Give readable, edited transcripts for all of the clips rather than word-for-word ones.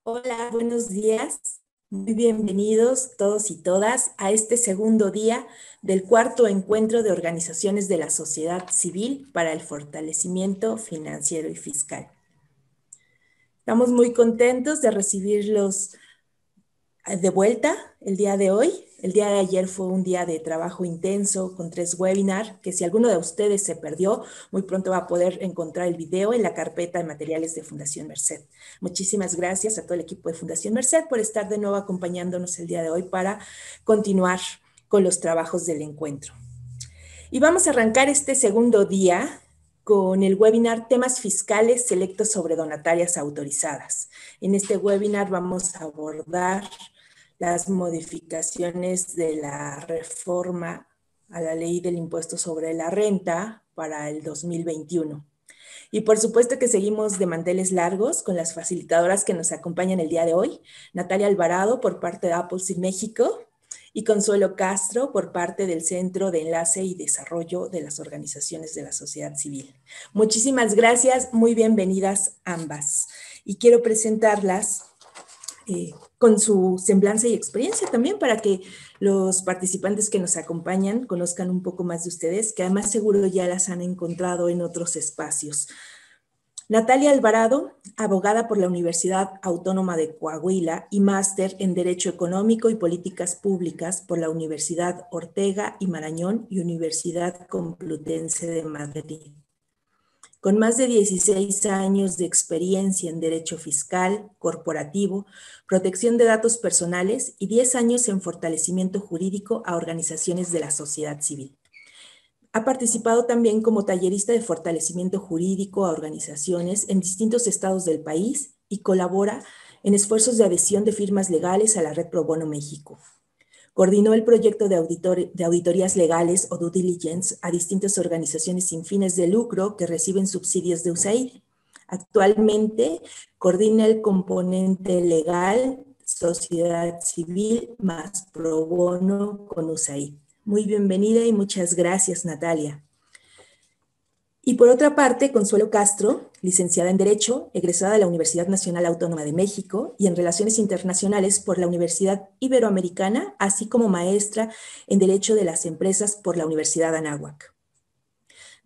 Hola, buenos días. Muy bienvenidos todos y todas a este segundo día del cuarto encuentro de organizaciones de la sociedad civil para el fortalecimiento financiero y fiscal. Estamos muy contentos de recibirlos de vuelta el día de hoy. El día de ayer fue un día de trabajo intenso con 3 webinars, que si alguno de ustedes se perdió, muy pronto va a poder encontrar el video en la carpeta de materiales de Fundación Merced. Muchísimas gracias a todo el equipo de Fundación Merced por estar de nuevo acompañándonos el día de hoy para continuar con los trabajos del encuentro. Y vamos a arrancar este segundo día con el webinar Temas Fiscales Selectos sobre Donatarias Autorizadas. En este webinar vamos a abordar las modificaciones de la reforma a la ley del impuesto sobre la renta para el 2021. Y por supuesto que seguimos de manteles largos con las facilitadoras que nos acompañan el día de hoy. Natalia Alvarado por parte de Appleseed México y Consuelo Castro por parte del Centro de Enlace y Desarrollo de las Organizaciones de la Sociedad Civil. Muchísimas gracias, muy bienvenidas ambas. Y quiero presentarlas con su semblanza y experiencia también para que los participantes que nos acompañan conozcan un poco más de ustedes, que además seguro ya las han encontrado en otros espacios. Natalia Alvarado, abogada por la Universidad Autónoma de Coahuila y máster en Derecho Económico y Políticas Públicas por la Universidad Ortega y Marañón y Universidad Complutense de Madrid. Con más de 16 años de experiencia en derecho fiscal, corporativo, protección de datos personales y 10 años en fortalecimiento jurídico a organizaciones de la sociedad civil. Ha participado también como tallerista de fortalecimiento jurídico a organizaciones en distintos estados del país y colabora en esfuerzos de adhesión de firmas legales a la Red Pro Bono México. Coordinó el proyecto de auditorías legales o due diligence a distintas organizaciones sin fines de lucro que reciben subsidios de USAID. Actualmente coordina el componente legal, sociedad civil más pro bono con USAID. Muy bienvenida y muchas gracias, Natalia. Y por otra parte, Consuelo Castro, licenciada en Derecho, egresada de la Universidad Nacional Autónoma de México y en Relaciones Internacionales por la Universidad Iberoamericana, así como maestra en Derecho de las Empresas por la Universidad Anáhuac.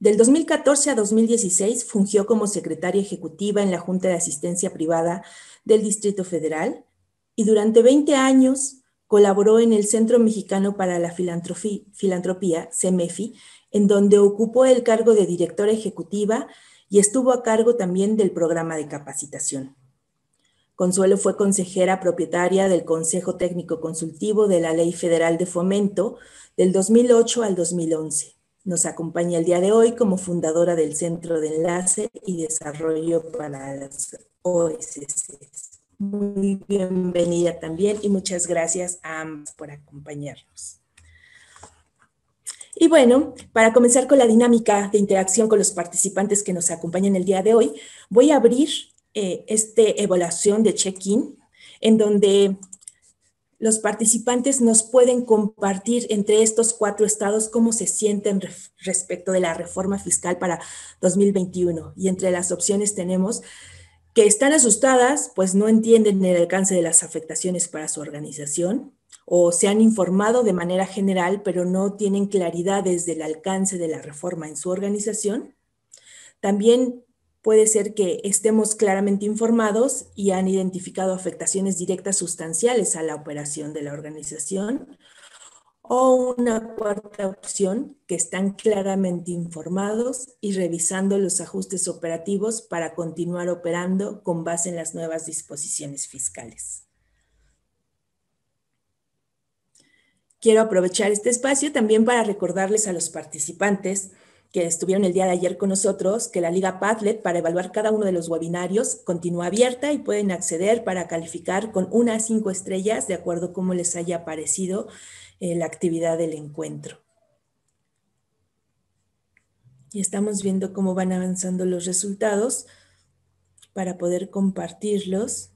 Del 2014 a 2016 fungió como secretaria ejecutiva en la Junta de Asistencia Privada del Distrito Federal y durante 20 años colaboró en el Centro Mexicano para la Filantropía, CEMEFI, en donde ocupó el cargo de directora ejecutiva y estuvo a cargo también del programa de capacitación. Consuelo fue consejera propietaria del Consejo Técnico Consultivo de la Ley Federal de Fomento del 2008 al 2011. Nos acompaña el día de hoy como fundadora del Centro de Enlace y Desarrollo para las OSCs. Muy bienvenida también y muchas gracias a ambas por acompañarnos. Y bueno, para comenzar con la dinámica de interacción con los participantes que nos acompañan el día de hoy, voy a abrir esta evaluación de check-in en donde los participantes nos pueden compartir entre estos 4 estados cómo se sienten respecto de la reforma fiscal para 2021. Y entre las opciones tenemos que están asustadas, pues no entienden el alcance de las afectaciones para su organización, o se han informado de manera general, pero no tienen claridad desde el alcance de la reforma en su organización. También puede ser que estemos claramente informados y han identificado afectaciones directas sustanciales a la operación de la organización. O una cuarta opción, que están claramente informados y revisando los ajustes operativos para continuar operando con base en las nuevas disposiciones fiscales. Quiero aprovechar este espacio también para recordarles a los participantes que estuvieron el día de ayer con nosotros que la Liga Padlet para evaluar cada uno de los webinarios continúa abierta y pueden acceder para calificar con 1 a 5 estrellas de acuerdo a cómo les haya parecido la actividad del encuentro. Y estamos viendo cómo van avanzando los resultados para poder compartirlos.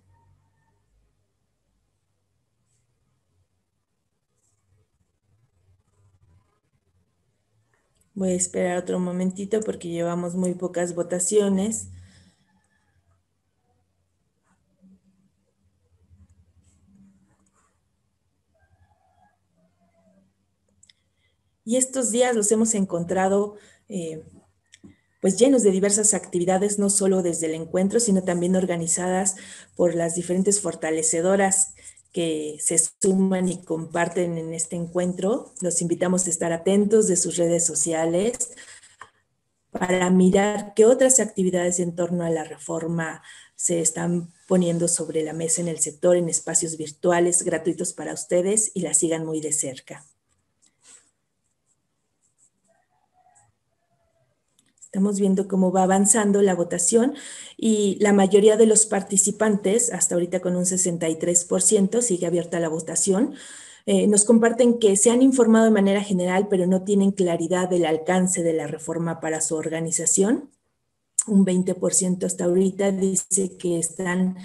Voy a esperar otro momentito porque llevamos muy pocas votaciones. Y estos días los hemos encontrado pues llenos de diversas actividades, no solo desde el encuentro, sino también organizadas por las diferentes fortalecedoras que se suman y comparten en este encuentro. Los invitamos a estar atentos de sus redes sociales para mirar qué otras actividades en torno a la reforma se están poniendo sobre la mesa en el sector, en espacios virtuales gratuitos para ustedes, y la sigan muy de cerca. Estamos viendo cómo va avanzando la votación y la mayoría de los participantes, hasta ahorita con un 63%, sigue abierta la votación. Nos comparten que se han informado de manera general, pero no tienen claridad del alcance de la reforma para su organización. Un 20% hasta ahorita dice que están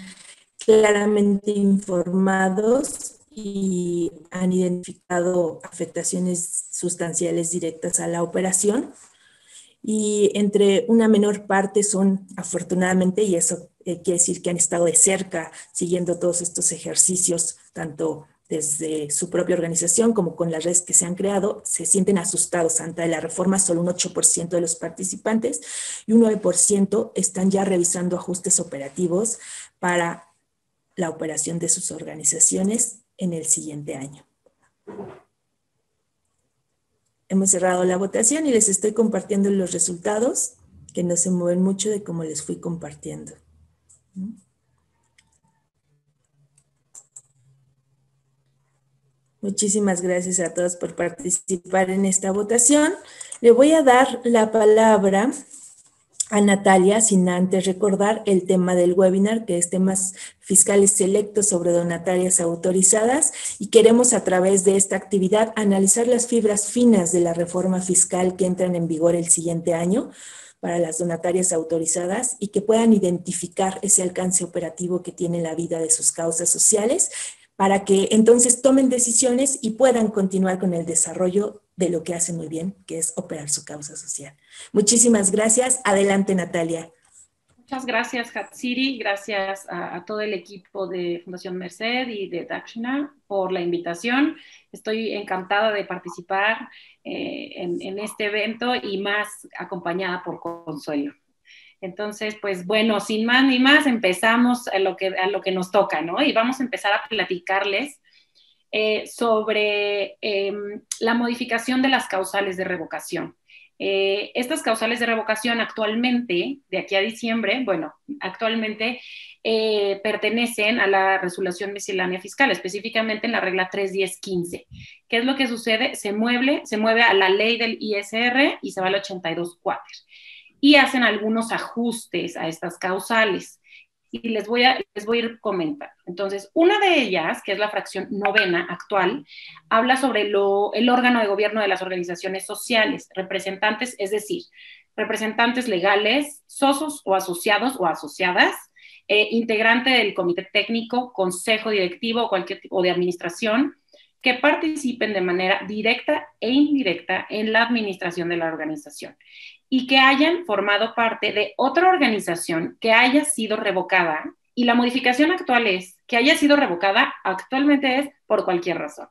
claramente informados y han identificado afectaciones sustanciales directas a la operación. Y entre una menor parte son, afortunadamente, y eso quiere decir que han estado de cerca siguiendo todos estos ejercicios, tanto desde su propia organización como con las redes que se han creado, se sienten asustados ante la reforma. Solo un 8% de los participantes y un 9% están ya revisando ajustes operativos para la operación de sus organizaciones en el siguiente año. Hemos cerrado la votación y les estoy compartiendo los resultados, que no se mueven mucho de cómo les fui compartiendo. Muchísimas gracias a todos por participar en esta votación. Le voy a dar la palabra a Natalia, sin antes recordar el tema del webinar, que es temas fiscales selectos sobre donatarias autorizadas, y queremos a través de esta actividad analizar las fibras finas de la reforma fiscal que entran en vigor el siguiente año para las donatarias autorizadas y que puedan identificar ese alcance operativo que tiene la vida de sus causas sociales, para que entonces tomen decisiones y puedan continuar con el desarrollo de lo que hacen muy bien, que es operar su causa social. Muchísimas gracias. Adelante, Natalia. Muchas gracias, Hatsiri. Gracias a todo el equipo de Fundación Merced y de Dakshina por la invitación. Estoy encantada de participar en este evento y más acompañada por Consuelo. Entonces, pues bueno, sin más ni más, empezamos a lo que nos toca, ¿no? Y vamos a empezar a platicarles sobre la modificación de las causales de revocación. Estas causales de revocación actualmente, de aquí a diciembre, bueno, actualmente pertenecen a la resolución miscelánea fiscal, específicamente en la regla 3.10.15. ¿Qué es lo que sucede? Se mueve a la ley del ISR y se va al 82.4. Y hacen algunos ajustes a estas causales. Y les voy a ir comentando. Entonces, una de ellas, que es la fracción novena actual, habla sobre el órgano de gobierno de las organizaciones sociales, representantes, es decir, representantes legales, socios o asociados o asociadas, integrante del comité técnico, consejo directivo o cualquier tipo de administración, que participen de manera directa e indirecta en la administración de la organización y que hayan formado parte de otra organización que haya sido revocada, y la modificación actual es que haya sido revocada, actualmente es por cualquier razón.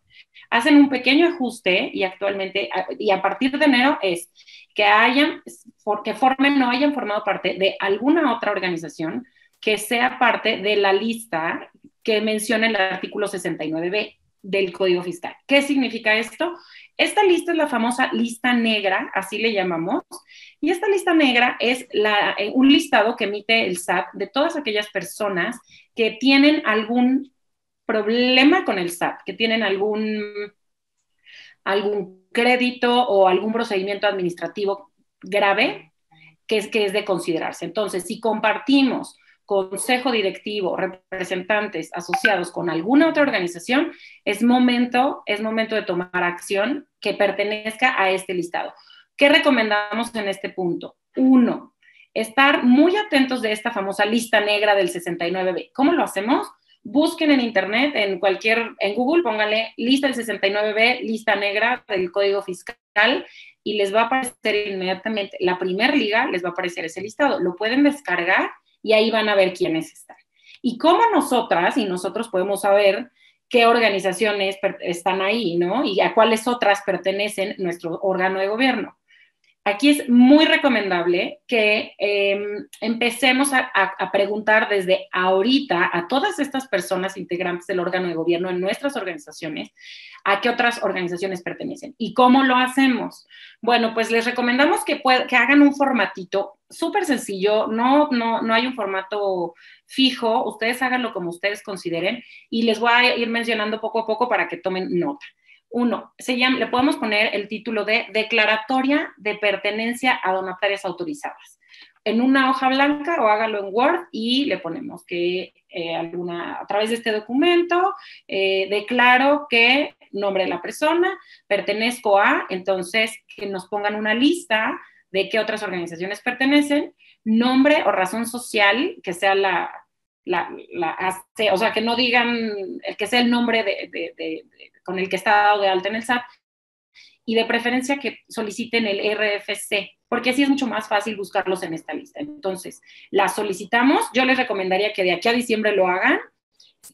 Hacen un pequeño ajuste y actualmente, y a partir de enero es que formen o hayan formado parte de alguna otra organización que sea parte de la lista que menciona el artículo 69B del Código Fiscal. ¿Qué significa esto? Esta lista es la famosa lista negra, así le llamamos, y esta lista negra es un listado que emite el SAT de todas aquellas personas que tienen algún problema con el SAT, que tienen algún crédito o algún procedimiento administrativo grave que es de considerarse. Entonces, si compartimos consejo directivo, representantes asociados con alguna otra organización, es momento de tomar acción que pertenezca a este listado. ¿Qué recomendamos en este punto? 1, estar muy atentos de esta famosa lista negra del 69B. ¿Cómo lo hacemos? Busquen en internet, en Google, pónganle lista del 69B, lista negra del Código Fiscal, y les va a aparecer inmediatamente, la primer liga les va a aparecer ese listado. Lo pueden descargar y ahí van a ver quiénes están. Y cómo nosotras y nosotros podemos saber qué organizaciones están ahí, ¿no? Y a cuáles otras pertenecen nuestro órgano de gobierno. Aquí es muy recomendable que empecemos a preguntar desde ahorita a todas estas personas integrantes del órgano de gobierno en nuestras organizaciones, a qué otras organizaciones pertenecen. ¿Y cómo lo hacemos? Bueno, pues les recomendamos que hagan un formatito súper sencillo, no hay un formato fijo, ustedes háganlo como ustedes consideren y les voy a ir mencionando poco a poco para que tomen nota. Uno, le podemos poner el título de Declaratoria de Pertenencia a Donatarias Autorizadas. En una hoja blanca o hágalo en Word y le ponemos que a través de este documento declaro que nombre de la persona, pertenezco a, entonces que nos pongan una lista de qué otras organizaciones pertenecen, nombre o razón social, que sea o sea, que no digan, que sea el nombre con el que está dado de alta en el SAT, y de preferencia que soliciten el RFC, porque así es mucho más fácil buscarlos en esta lista. Entonces, la solicitamos, yo les recomendaría que de aquí a diciembre lo hagan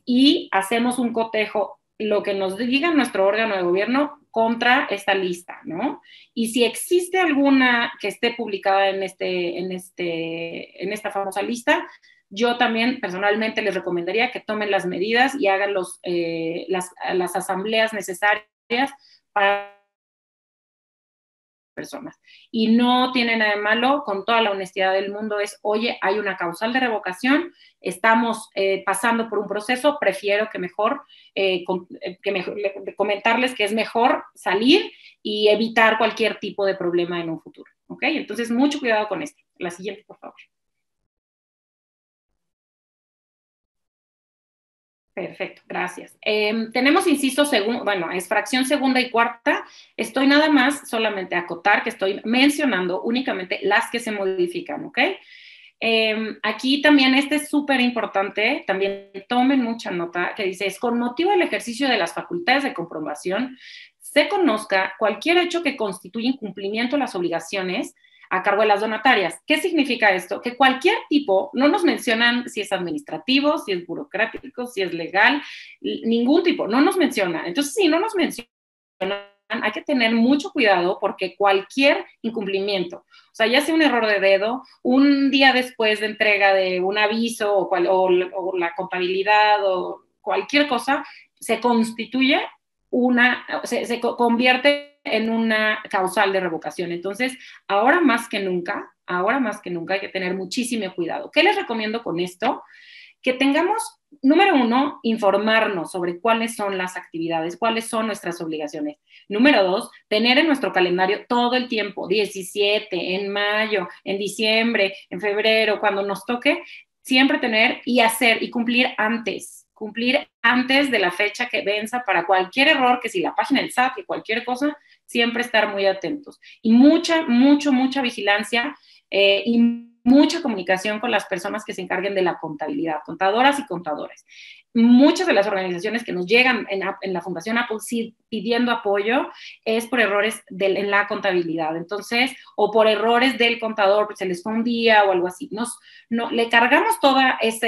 y hacemos un cotejo, lo que nos diga nuestro órgano de gobierno contra esta lista, ¿no? Y si existe alguna que esté publicada en esta famosa lista, yo también personalmente les recomendaría que tomen las medidas y hagan las asambleas necesarias para personas. Y no tiene nada de malo, con toda la honestidad del mundo, oye, hay una causal de revocación, estamos pasando por un proceso, prefiero comentarles que es mejor salir y evitar cualquier tipo de problema en un futuro, ¿ok? Entonces, mucho cuidado con esto. La siguiente, por favor. Perfecto, gracias. Tenemos inciso segundo, bueno, es fracción segunda y cuarta. Estoy nada más solamente a acotar que estoy mencionando únicamente las que se modifican, ¿ok? Aquí también es súper importante, también tomen mucha nota, que dice, es con motivo del ejercicio de las facultades de comprobación, se conozca cualquier hecho que constituya incumplimiento de las obligaciones a cargo de las donatarias. ¿Qué significa esto? Que cualquier tipo, no nos mencionan si es administrativo, si es burocrático, si es legal, ningún tipo, no nos mencionan. Entonces, si no nos mencionan, hay que tener mucho cuidado porque cualquier incumplimiento, o sea, ya sea un error de dedo, un día después de entrega de un aviso o la contabilidad o cualquier cosa, se constituye se convierte en una causal de revocación. Entonces, ahora más que nunca hay que tener muchísimo cuidado. ¿Qué les recomiendo con esto? Que tengamos, número uno, informarnos sobre cuáles son las actividades, cuáles son nuestras obligaciones. Número dos, tener en nuestro calendario todo el tiempo, 17, en mayo, en diciembre, en febrero, cuando nos toque, siempre tener y hacer y cumplir antes de la fecha que venza para cualquier error, que si la página del SAT, que cualquier cosa, siempre estar muy atentos. Y mucha vigilancia y mucha comunicación con las personas que se encarguen de la contabilidad, contadoras y contadores. Muchas de las organizaciones que nos llegan en la Fundación Apple Seed pidiendo apoyo es por errores en la contabilidad, entonces, o por errores del contador, pues se les fue un día o algo así. Le cargamos toda esa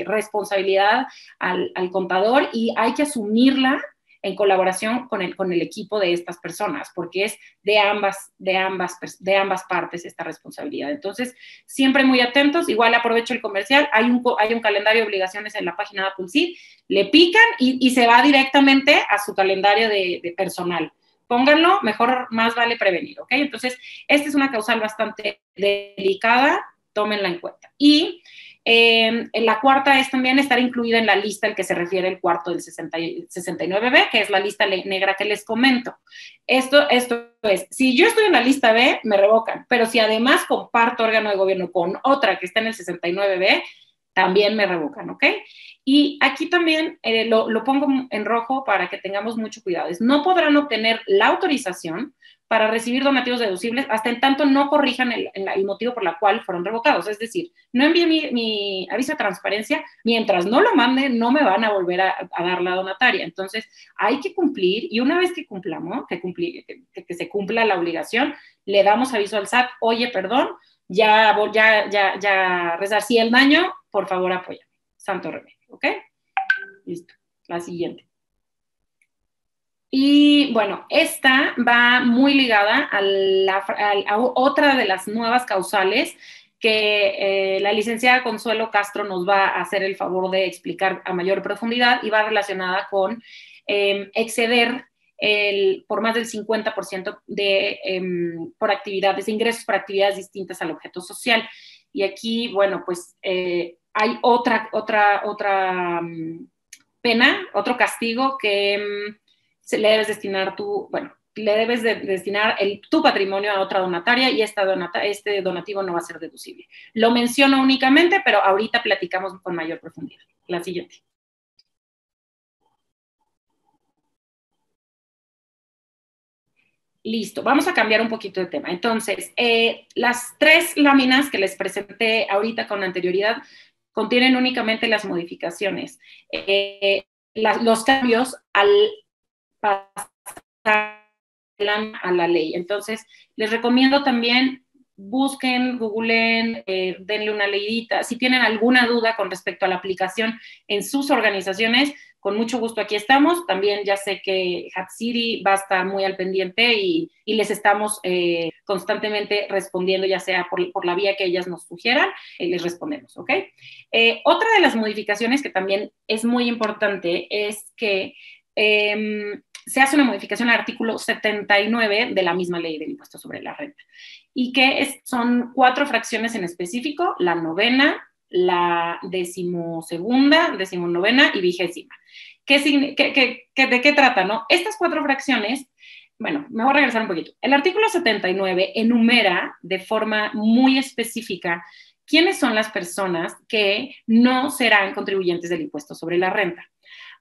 responsabilidad al contador y hay que asumirla en colaboración con el equipo de estas personas, porque es de ambas partes esta responsabilidad. Entonces, siempre muy atentos. Igual aprovecho el comercial, hay un calendario de obligaciones en la página de Apple Seed, le pican y se va directamente a su calendario de personal. Pónganlo, mejor, más vale prevenir, ¿ok? Entonces, esta es una causal bastante delicada, tómenla en cuenta. Y la cuarta es también estar incluida en la lista al que se refiere el cuarto del 69B, que es la lista negra que les comento. Esto es, si yo estoy en la lista B, me revocan, pero si además comparto órgano de gobierno con otra que está en el 69B, también me revocan, ¿ok? Y aquí también lo pongo en rojo para que tengamos mucho cuidado. No podrán obtener la autorización para recibir donativos deducibles hasta en tanto no corrijan el motivo por el cual fueron revocados. Es decir, no envié mi aviso de transparencia, mientras no lo mande, no me van a volver a dar la donataria. Entonces, hay que cumplir, y una vez que cumplamos, que se cumpla la obligación, le damos aviso al SAT, oye, perdón, ya resarcí el daño, por favor, apóyame. Santo remedio, ¿ok? Listo. La siguiente. Y bueno, esta va muy ligada a otra de las nuevas causales que la licenciada Consuelo Castro nos va a hacer el favor de explicar a mayor profundidad y va relacionada con exceder por más del 50% por actividades, de ingresos por actividades distintas al objeto social. Y aquí, bueno, pues hay otra pena, otro castigo que le debes destinar le debes destinar tu patrimonio a otra donataria y este donativo no va a ser deducible. Lo menciono únicamente, pero ahorita platicamos con mayor profundidad. La siguiente. Listo, vamos a cambiar un poquito de tema. Entonces, las 3 láminas que les presenté ahorita con anterioridad contienen únicamente las modificaciones, los cambios al pasar a la ley. Entonces, les recomiendo también busquen, googleen, denle una leidita. Si tienen alguna duda con respecto a la aplicación en sus organizaciones, con mucho gusto aquí estamos. También ya sé que Hatsiri va a estar muy al pendiente y les estamos constantemente respondiendo, ya sea por la vía que ellas nos sugieran, les respondemos, ¿ok? Otra de las modificaciones que también es muy importante es que se hace una modificación al artículo 79 de la misma ley del impuesto sobre la renta, y que son 4 fracciones en específico: la novena, la 12ª, 19ª y 20ª. ¿De qué trata, no? Estas 4 fracciones, bueno, me voy a regresar un poquito. El artículo 79 enumera de forma muy específica quiénes son las personas que no serán contribuyentes del impuesto sobre la renta.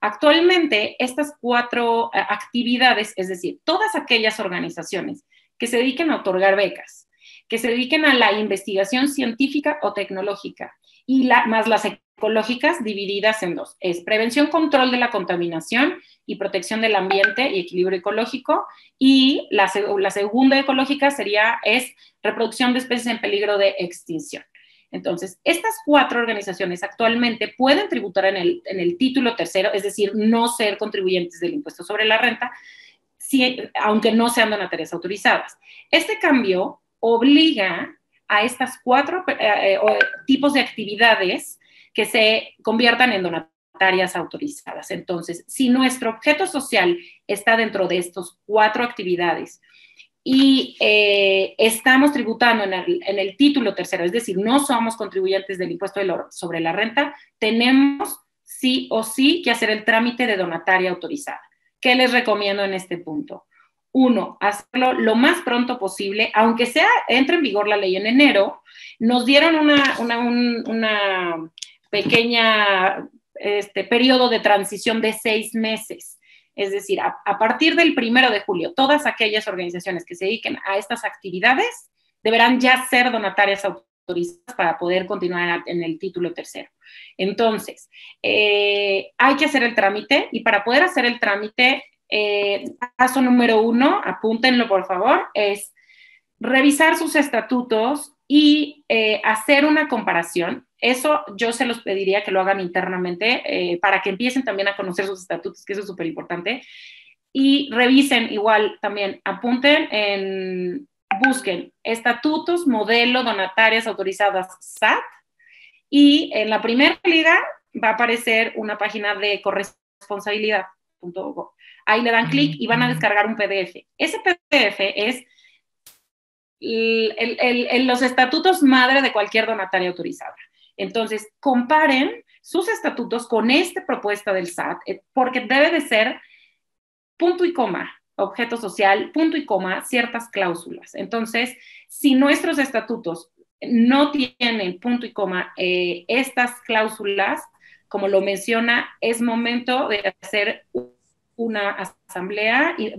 Actualmente, estas 4 actividades, es decir, todas aquellas organizaciones que se dediquen a otorgar becas, que se dediquen a la investigación científica o tecnológica, y más las ecológicas, divididas en 2. Es prevención, control de la contaminación y protección del ambiente y equilibrio ecológico. Y la segunda ecológica es reproducción de especies en peligro de extinción. Entonces, estas 4 organizaciones actualmente pueden tributar en el título tercero, es decir, no ser contribuyentes del impuesto sobre la renta, aunque no sean donatarias autorizadas. Este cambio obliga a estas 4 tipos de actividades que se conviertan en donatarias autorizadas. Entonces, si nuestro objeto social está dentro de estos 4 actividades y estamos tributando en el título tercero, es decir, no somos contribuyentes del impuesto sobre la renta, tenemos sí o sí que hacer el trámite de donataria autorizada. ¿Qué les recomiendo en este punto? 1, hacerlo lo más pronto posible, aunque entre en vigor la ley en enero. Nos dieron una pequeña periodo de transición de 6 meses. Es decir, a partir del 1 de julio, todas aquellas organizaciones que se dediquen a estas actividades deberán ya ser donatarias autorizadas para poder continuar en el título tercero. Entonces, hay que hacer el trámite, y para poder hacer el trámite, paso número 1, apúntenlo por favor, es revisar sus estatutos y hacer una comparación. Eso yo se los pediría que lo hagan internamente para que empiecen también a conocer sus estatutos, que eso es súper importante. Y revisen igual también, busquen estatutos, modelo, donatarias autorizadas SAT, y en la primera liga va a aparecer una página de corresponsabilidad.gov. Ahí le dan clic y van a descargar un PDF. Ese PDF es los estatutos madre de cualquier donataria autorizada. Entonces, comparen sus estatutos con esta propuesta del SAT, porque debe de ser punto y coma, objeto social, punto y coma, ciertas cláusulas. Entonces, si nuestros estatutos no tienen punto y coma estas cláusulas, como lo menciona, es momento de hacer una asamblea y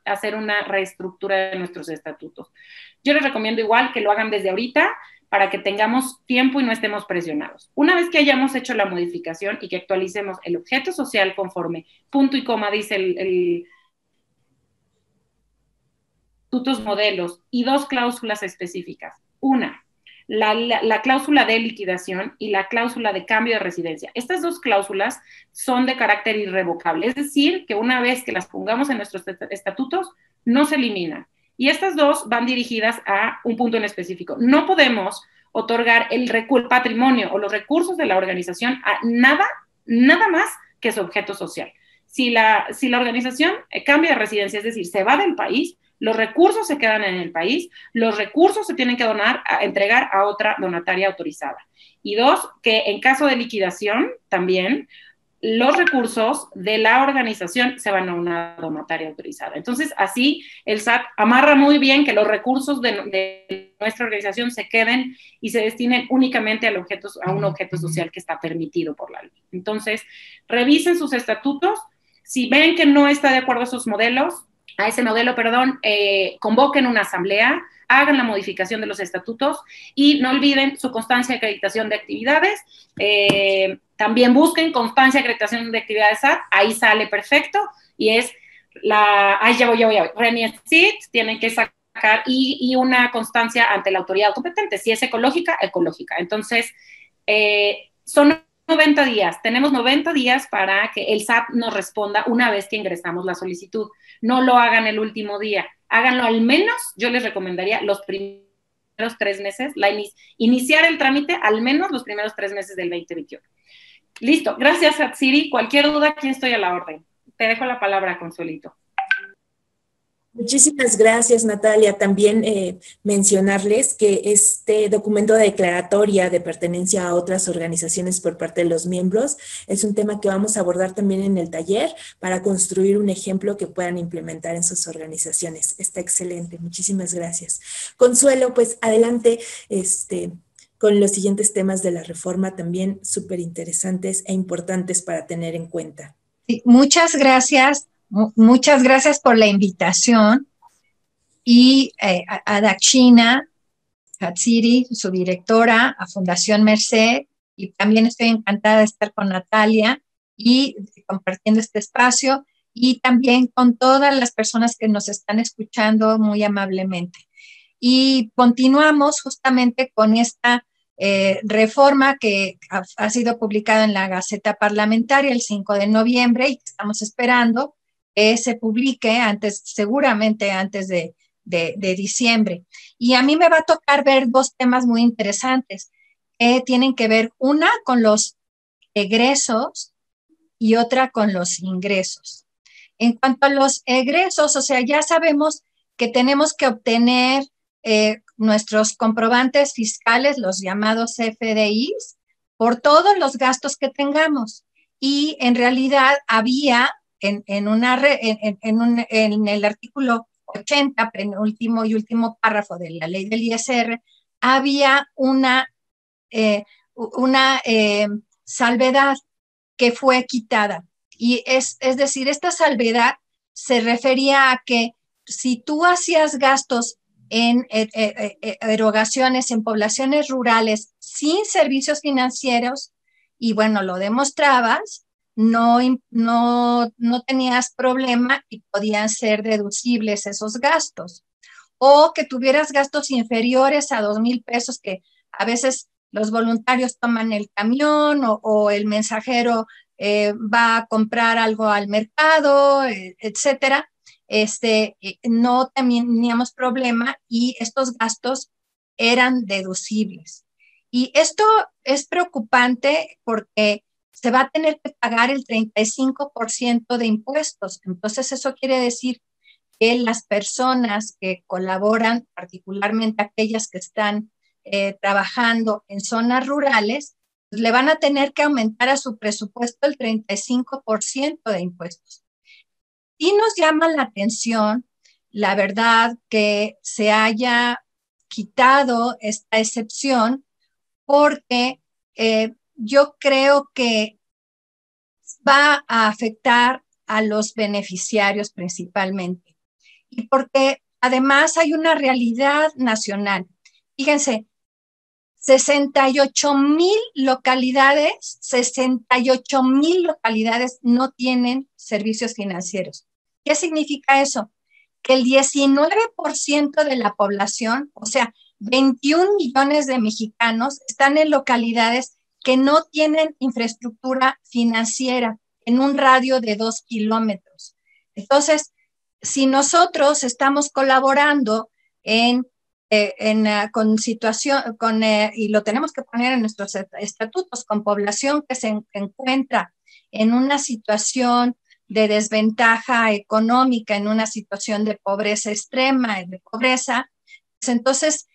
hacer una reestructura de nuestros estatutos. Yo les recomiendo igual que lo hagan desde ahorita para que tengamos tiempo y no estemos presionados. Una vez que hayamos hecho la modificación y que actualicemos el objeto social conforme punto y coma dice el estatutos modelos y 2 cláusulas específicas. Una, la cláusula de liquidación y la cláusula de cambio de residencia. Estas dos cláusulas son de carácter irrevocable, es decir, que una vez que las pongamos en nuestros estatutos, no se eliminan. Y estas dos van dirigidas a un punto en específico. No podemos otorgar el patrimonio o los recursos de la organización a nada más que su objeto social. Si la organización cambia de residencia, es decir, se va del país, los recursos se quedan en el país, los recursos se tienen que entregar a otra donataria autorizada. Y dos, que en caso de liquidación también, los recursos de la organización se van a una donataria autorizada. Entonces, así el SAT amarra muy bien que los recursos de nuestra organización se queden y se destinen únicamente a un objeto social que está permitido por la ley. Entonces, revisen sus estatutos. Si ven que no está de acuerdo a ese modelo, convoquen una asamblea, hagan la modificación de los estatutos y no olviden su constancia de acreditación de actividades. También busquen constancia de acreditación de actividades SAT, ahí sale perfecto, y es RENIECIT, tienen que sacar y una constancia ante la autoridad competente, si es ecológica. Entonces, son 90 días, tenemos 90 días para que el SAT nos responda una vez que ingresamos la solicitud. No lo hagan el último día, háganlo al menos, yo les recomendaría los primeros 3 meses, iniciar el trámite al menos los primeros 3 meses del 2021. Listo, gracias Hatsiri, cualquier duda aquí estoy a la orden. Te dejo la palabra, Consuelito. Muchísimas gracias, Natalia. También mencionarles que este documento de declaratoria de pertenencia a otras organizaciones por parte de los miembros es un tema que vamos a abordar también en el taller para construir un ejemplo que puedan implementar en sus organizaciones. Está excelente. Muchísimas gracias. Consuelo, pues adelante con los siguientes temas de la reforma también súper interesantes e importantes para tener en cuenta. Sí, muchas gracias. Muchas gracias por la invitación y a Dakshina Hatsiri, su directora, a Fundación Merced, y también estoy encantada de estar con Natalia y compartiendo este espacio y también con todas las personas que nos están escuchando muy amablemente. Y continuamos justamente con esta reforma que ha sido publicada en la Gaceta Parlamentaria el 5 de noviembre y que estamos esperando que se publique seguramente antes de diciembre. Y a mí me va a tocar ver 2 temas muy interesantes que tienen que ver, una con los egresos y otra con los ingresos. En cuanto a los egresos, o sea, ya sabemos que tenemos que obtener nuestros comprobantes fiscales, los llamados FDIs, por todos los gastos que tengamos. Y en realidad había en el artículo 80, penúltimo y último párrafo de la ley del ISR, había una salvedad que fue quitada. Y es decir, esta salvedad se refería a que si tú hacías gastos en erogaciones en poblaciones rurales sin servicios financieros, y bueno, lo demostrabas, no tenías problema y podían ser deducibles esos gastos. O que tuvieras gastos inferiores a 2,000 pesos, que a veces los voluntarios toman el camión o el mensajero va a comprar algo al mercado, etcétera. No teníamos problema y estos gastos eran deducibles. Y esto es preocupante porque se va a tener que pagar el 35% de impuestos. Entonces, eso quiere decir que las personas que colaboran, particularmente aquellas que están trabajando en zonas rurales, pues le van a tener que aumentar a su presupuesto el 35% de impuestos. Y nos llama la atención, la verdad, que se haya quitado esta excepción porque yo creo que va a afectar a los beneficiarios principalmente. Y porque además hay una realidad nacional. Fíjense, 68,000 localidades no tienen servicios financieros. ¿Qué significa eso? Que el 19% de la población, o sea, 21 millones de mexicanos están en localidades que no tienen infraestructura financiera en un radio de 2 kilómetros. Entonces, si nosotros estamos colaborando con situación, y lo tenemos que poner en nuestros estatutos, con población que se encuentra en una situación de desventaja económica, en una situación de pobreza extrema, de pobreza, pues entonces,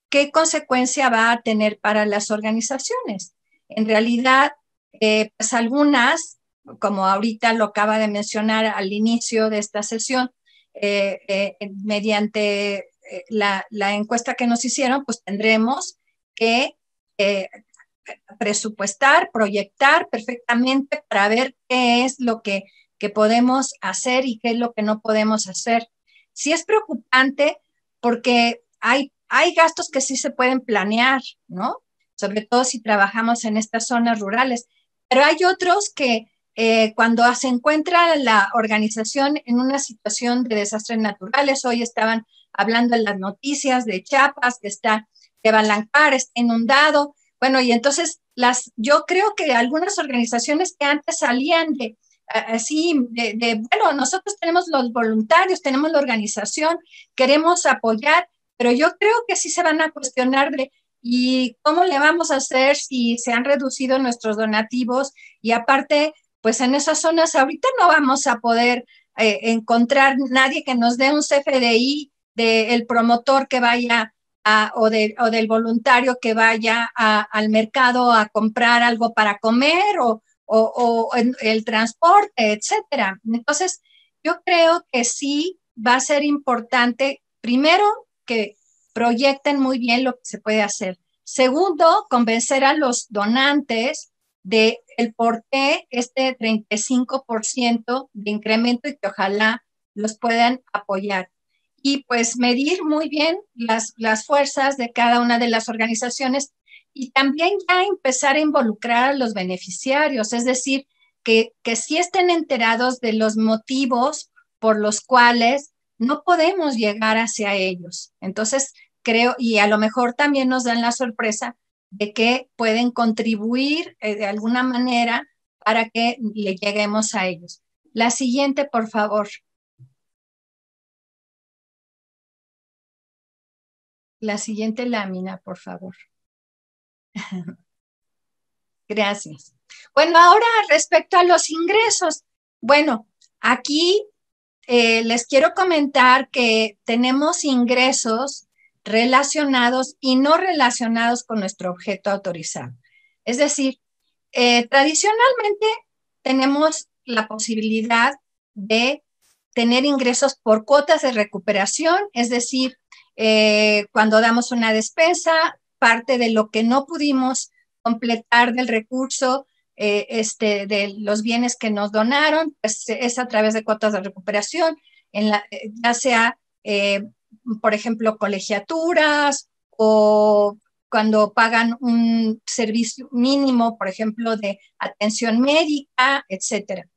¿qué consecuencia va a tener para las organizaciones? En realidad, pues algunas, como ahorita lo acaba de mencionar al inicio de esta sesión, mediante la encuesta que nos hicieron, pues tendremos que presupuestar, proyectar perfectamente para ver qué es lo que podemos hacer y qué es lo que no podemos hacer. Sí es preocupante porque hay gastos que sí se pueden planear, ¿no? Sobre todo si trabajamos en estas zonas rurales, pero hay otros que cuando se encuentra la organización en una situación de desastres naturales, hoy estaban hablando en las noticias de Chiapas, que Balancar está inundado, bueno, y entonces yo creo que algunas organizaciones que antes salían bueno, nosotros tenemos los voluntarios, tenemos la organización, queremos apoyar, pero yo creo que sí se van a cuestionar ¿y cómo le vamos a hacer si se han reducido nuestros donativos? Y aparte, pues en esas zonas ahorita no vamos a poder encontrar nadie que nos dé un CFDI del promotor que vaya o del voluntario que vaya al mercado a comprar algo para comer o el transporte, etcétera. Entonces, yo creo que sí va a ser importante, primero, que proyecten muy bien lo que se puede hacer. Segundo, convencer a los donantes de el por qué este 35% de incremento y que ojalá los puedan apoyar. Y pues medir muy bien las fuerzas de cada una de las organizaciones y también ya empezar a involucrar a los beneficiarios, es decir, que sí estén enterados de los motivos por los cuales no podemos llegar hacia ellos. Entonces, creo, y a lo mejor también nos dan la sorpresa de que pueden contribuir de alguna manera para que le lleguemos a ellos. La siguiente, por favor. La siguiente lámina, por favor. Gracias. Bueno, ahora respecto a los ingresos. Bueno, aquí les quiero comentar que tenemos ingresos relacionados y no relacionados con nuestro objeto autorizado. Es decir, tradicionalmente tenemos la posibilidad de tener ingresos por cuotas de recuperación, es decir, cuando damos una despensa, parte de lo que no pudimos completar del recurso de los bienes que nos donaron, pues es a través de cuotas de recuperación, ya sea, por ejemplo, colegiaturas o cuando pagan un servicio mínimo, por ejemplo, de atención médica, etcétera.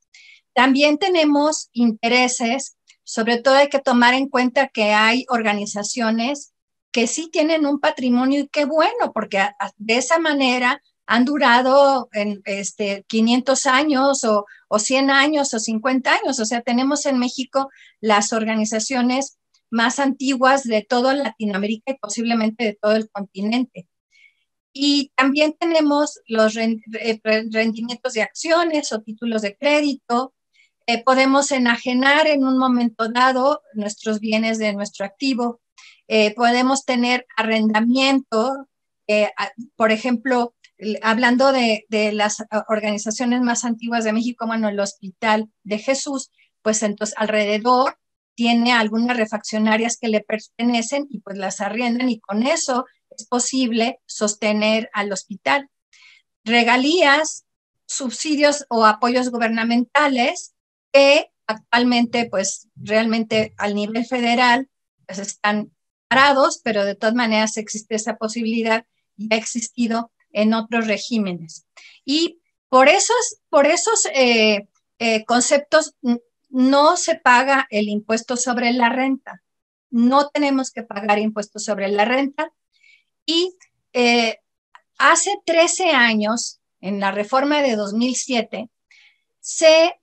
También tenemos intereses, sobre todo hay que tomar en cuenta que hay organizaciones que sí tienen un patrimonio y qué bueno, porque de esa manera han durado 500 años o 100 años o 50 años. O sea, tenemos en México las organizaciones más antiguas de toda Latinoamérica y posiblemente de todo el continente. Y también tenemos los rendimientos de acciones o títulos de crédito. Podemos enajenar en un momento dado nuestros bienes de nuestro activo. Podemos tener arrendamiento, por ejemplo, hablando de las organizaciones más antiguas de México, bueno, el Hospital de Jesús, pues entonces alrededor tiene algunas refaccionarias que le pertenecen y pues las arriendan y con eso es posible sostener al hospital. Regalías, subsidios o apoyos gubernamentales que actualmente pues realmente al nivel federal pues están parados, pero de todas maneras existe esa posibilidad y ha existido en otros regímenes. Y por esos conceptos no se paga el impuesto sobre la renta. No tenemos que pagar impuestos sobre la renta. Y hace 13 años, en la reforma de 2007, se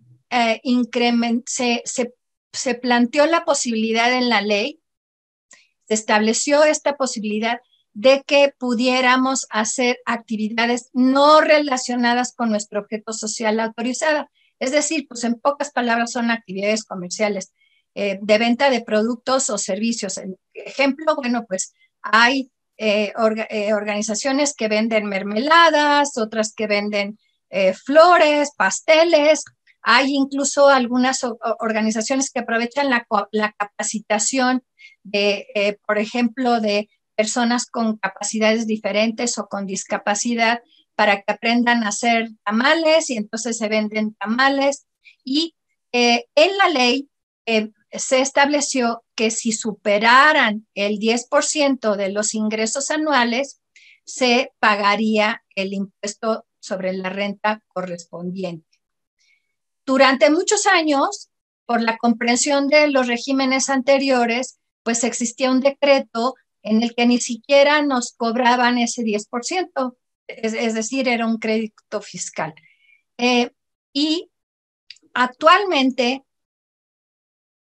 planteó la posibilidad en la ley, se estableció esta posibilidad de que pudiéramos hacer actividades no relacionadas con nuestro objeto social autorizado. Es decir, pues en pocas palabras son actividades comerciales de venta de productos o servicios. Ejemplo, bueno, pues hay organizaciones que venden mermeladas, otras que venden flores, pasteles. Hay incluso algunas organizaciones que aprovechan la capacitación de, por ejemplo, de personas con capacidades diferentes o con discapacidad para que aprendan a hacer tamales y entonces se venden tamales. Y en la ley se estableció que si superaran el 10% de los ingresos anuales, se pagaría el impuesto sobre la renta correspondiente. Durante muchos años, por la comprensión de los regímenes anteriores, pues existía un decreto en el que ni siquiera nos cobraban ese 10%, es decir, era un crédito fiscal. Y actualmente,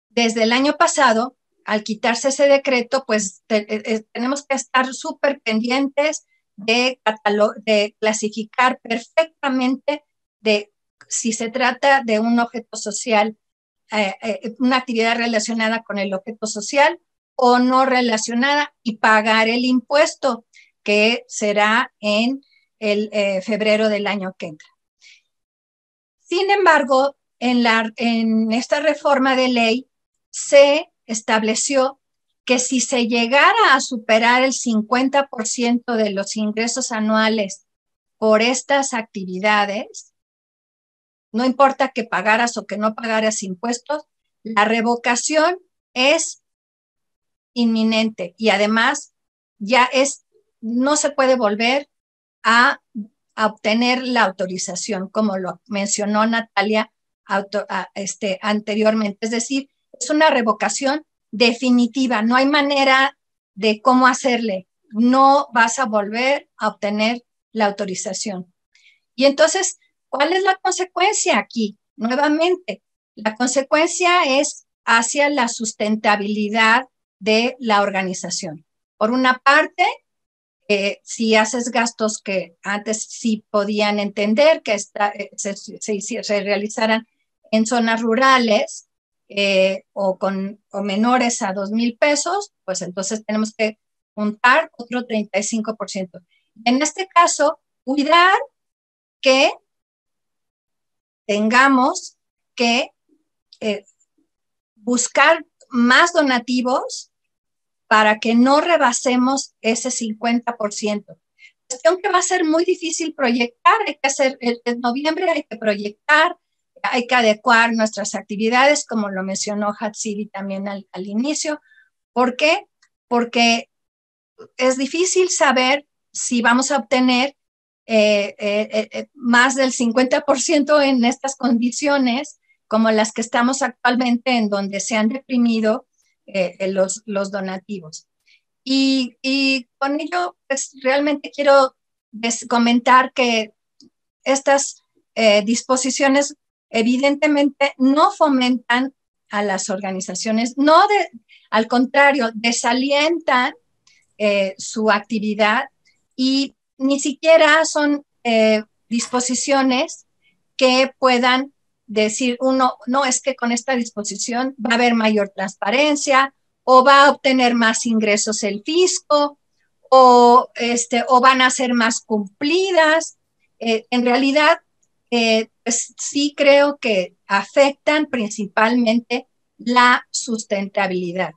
desde el año pasado, al quitarse ese decreto, pues tenemos que estar súper pendientes de clasificar perfectamente de si se trata de un objeto social, una actividad relacionada con el objeto social o no relacionada, y pagar el impuesto, que será en el febrero del año que entra. Sin embargo, en esta reforma de ley se estableció que si se llegara a superar el 50% de los ingresos anuales por estas actividades, no importa que pagaras o que no pagaras impuestos, la revocación es inminente y además ya no se puede volver a obtener la autorización, como lo mencionó Natalia anteriormente. Es decir, es una revocación definitiva, no hay manera de cómo hacerle, no vas a volver a obtener la autorización. Y entonces, ¿cuál es la consecuencia aquí? Nuevamente, la consecuencia es hacia la sustentabilidad de la organización. Por una parte, si haces gastos que antes sí podían entender que se realizaran en zonas rurales o menores a 2,000 pesos, pues entonces tenemos que juntar otro 35%. En este caso, cuidar que tengamos que buscar más donativos para que no rebasemos ese 50%. Cuestión que va a ser muy difícil proyectar, hay que hacer, en noviembre hay que proyectar, hay que adecuar nuestras actividades, como lo mencionó Hatsiri también al inicio. ¿Por qué? Porque es difícil saber si vamos a obtener más del 50% en estas condiciones como las que estamos actualmente, en donde se han deprimido los donativos. Y con ello, pues realmente quiero comentar que estas disposiciones evidentemente no fomentan a las organizaciones, al contrario, desalientan su actividad, y ni siquiera son disposiciones que puedan decir uno, no, es que con esta disposición va a haber mayor transparencia o va a obtener más ingresos el fisco o van a ser más cumplidas. En realidad, pues sí creo que afectan principalmente la sustentabilidad.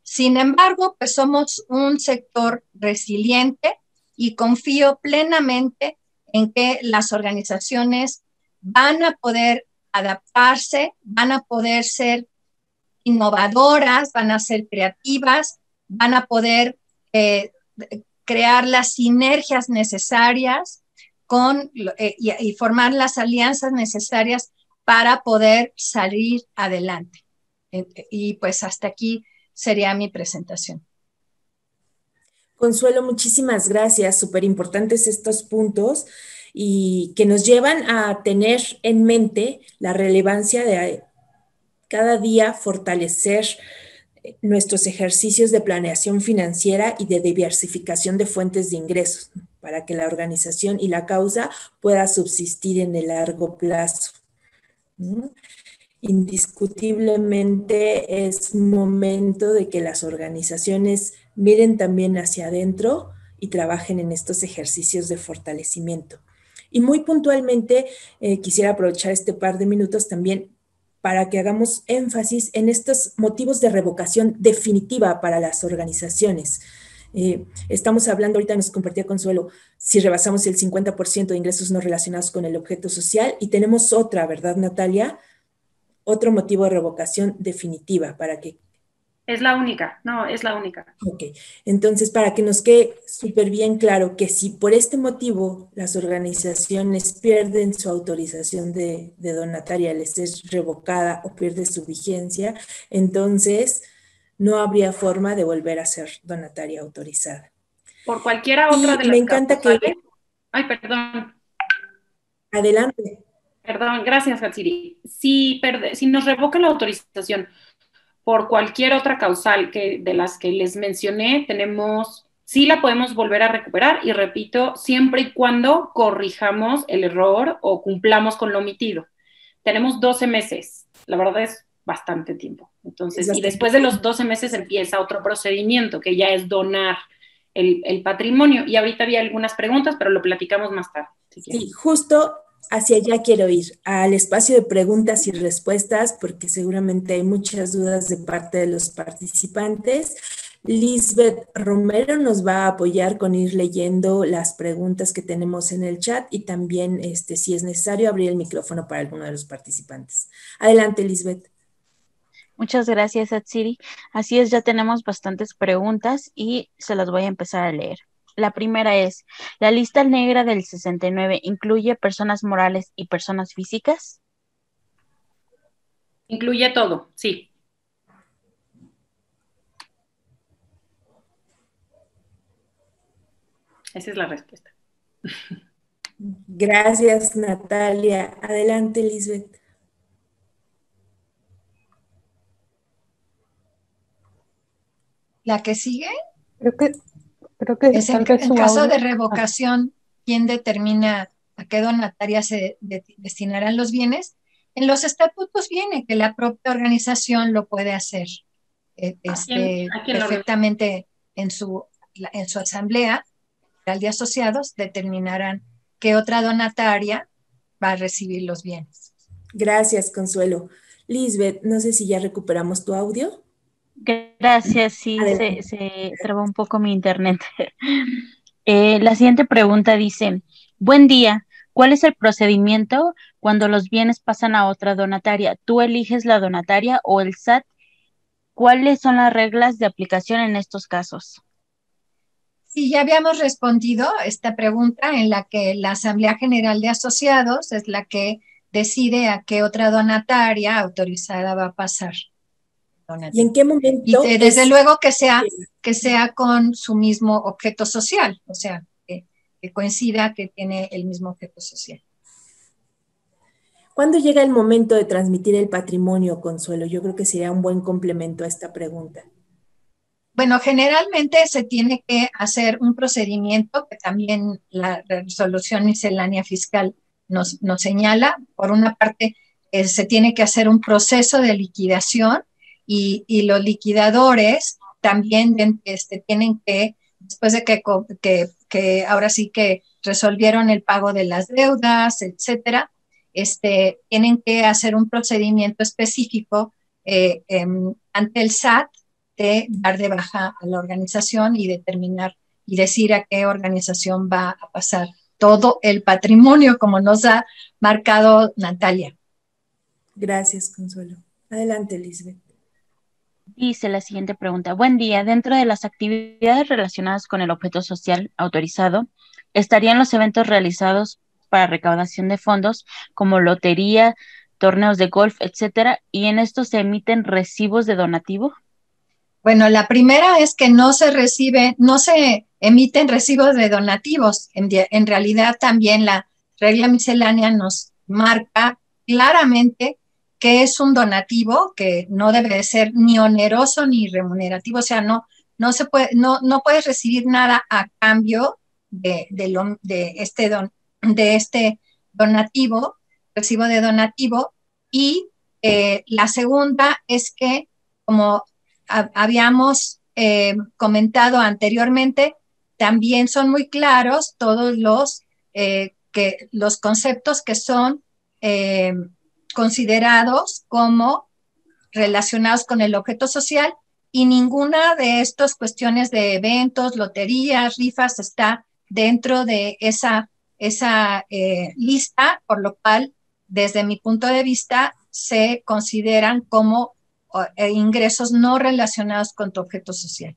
Sin embargo, pues somos un sector resiliente y confío plenamente en que las organizaciones van a poder adaptarse, van a poder ser innovadoras, van a ser creativas, van a poder crear las sinergias necesarias y formar las alianzas necesarias para poder salir adelante. Y pues hasta aquí sería mi presentación. Consuelo, muchísimas gracias. Súper importantes estos puntos y que nos llevan a tener en mente la relevancia de cada día fortalecer nuestros ejercicios de planeación financiera y de diversificación de fuentes de ingresos para que la organización y la causa pueda subsistir en el largo plazo. ¿No? Indiscutiblemente es momento de que las organizaciones miren también hacia adentro y trabajen en estos ejercicios de fortalecimiento. Y muy puntualmente quisiera aprovechar este par de minutos también para que hagamos énfasis en estos motivos de revocación definitiva para las organizaciones. Estamos hablando, ahorita nos compartía Consuelo, si rebasamos el 50% de ingresos no relacionados con el objeto social, y tenemos otra, ¿verdad, Natalia? Otro motivo de revocación definitiva para que... Es la única, no, es la única. Ok, entonces para que nos quede súper bien claro que si por este motivo las organizaciones pierden su autorización de donataria, les es revocada o pierde su vigencia, entonces no habría forma de volver a ser donataria autorizada. Por cualquiera otra de las me encanta que... Ay, perdón. Adelante. Perdón, gracias, Hatsiri. Si nos revoca la autorización por cualquier otra causal de las que les mencioné, sí la podemos volver a recuperar, y repito, siempre y cuando corrijamos el error o cumplamos con lo omitido. Tenemos 12 meses, la verdad es bastante tiempo. Entonces, y después de los 12 meses empieza otro procedimiento, que ya es donar el patrimonio. Y ahorita había algunas preguntas, pero lo platicamos más tarde. Sí, justo hacia allá quiero ir, al espacio de preguntas y respuestas, porque seguramente hay muchas dudas de parte de los participantes. Lisbeth Romero nos va a apoyar con ir leyendo las preguntas que tenemos en el chat y también, si es necesario, abrir el micrófono para alguno de los participantes. Adelante, Lisbeth. Muchas gracias, Hatsiri. Así es, ya tenemos bastantes preguntas y se las voy a empezar a leer. La primera es, ¿la lista negra del 69 incluye personas morales y personas físicas? Incluye todo, sí. Esa es la respuesta. Gracias, Natalia. Adelante, Lisbeth. ¿La que sigue? Creo que es en caso de revocación, ¿quién determina a qué donataria se destinarán los bienes? En los estatutos viene que la propia organización lo puede hacer perfectamente en su asamblea general de asociados, determinarán qué otra donataria va a recibir los bienes. Gracias, Consuelo. Lisbeth, no sé si ya recuperamos tu audio. Gracias, sí, se trabó un poco mi internet. La siguiente pregunta dice, buen día, ¿cuál es el procedimiento cuando los bienes pasan a otra donataria? ¿Tú eliges la donataria o el SAT? ¿Cuáles son las reglas de aplicación en estos casos? Sí, ya habíamos respondido a esta pregunta en la que la Asamblea General de Asociados es la que decide a qué otra donataria autorizada va a pasar. ¿Y en qué momento? Y desde luego que sea con su mismo objeto social, o sea, que coincida que tiene el mismo objeto social. ¿Cuándo llega el momento de transmitir el patrimonio, Consuelo? Yo creo que sería un buen complemento a esta pregunta. Bueno, generalmente se tiene que hacer un procedimiento que también la resolución miscelánea fiscal nos señala. Por una parte, se tiene que hacer un proceso de liquidación y los liquidadores también tienen que, después de que ahora sí que resolvieron el pago de las deudas, etcétera, tienen que hacer un procedimiento específico ante el SAT de dar de baja a la organización y determinar y decir a qué organización va a pasar todo el patrimonio, como nos ha marcado Natalia. Gracias, Consuelo. Adelante, Lisbeth. Dice la siguiente pregunta. Buen día. Dentro de las actividades relacionadas con el objeto social autorizado, ¿estarían los eventos realizados para recaudación de fondos como lotería, torneos de golf, etcétera? ¿Y en estos se emiten recibos de donativo? Bueno, la primera es que no se emiten recibos de donativos. En realidad también la regla miscelánea nos marca claramente que es un donativo, que no debe de ser ni oneroso ni remunerativo, o sea, no puedes recibir nada a cambio de este donativo, recibo de donativo. Y la segunda es que, como habíamos comentado anteriormente, también son muy claros todos los conceptos que son considerados como relacionados con el objeto social, y ninguna de estas cuestiones de eventos, loterías, rifas está dentro de esa lista, por lo cual, desde mi punto de vista, se consideran como ingresos no relacionados con tu objeto social.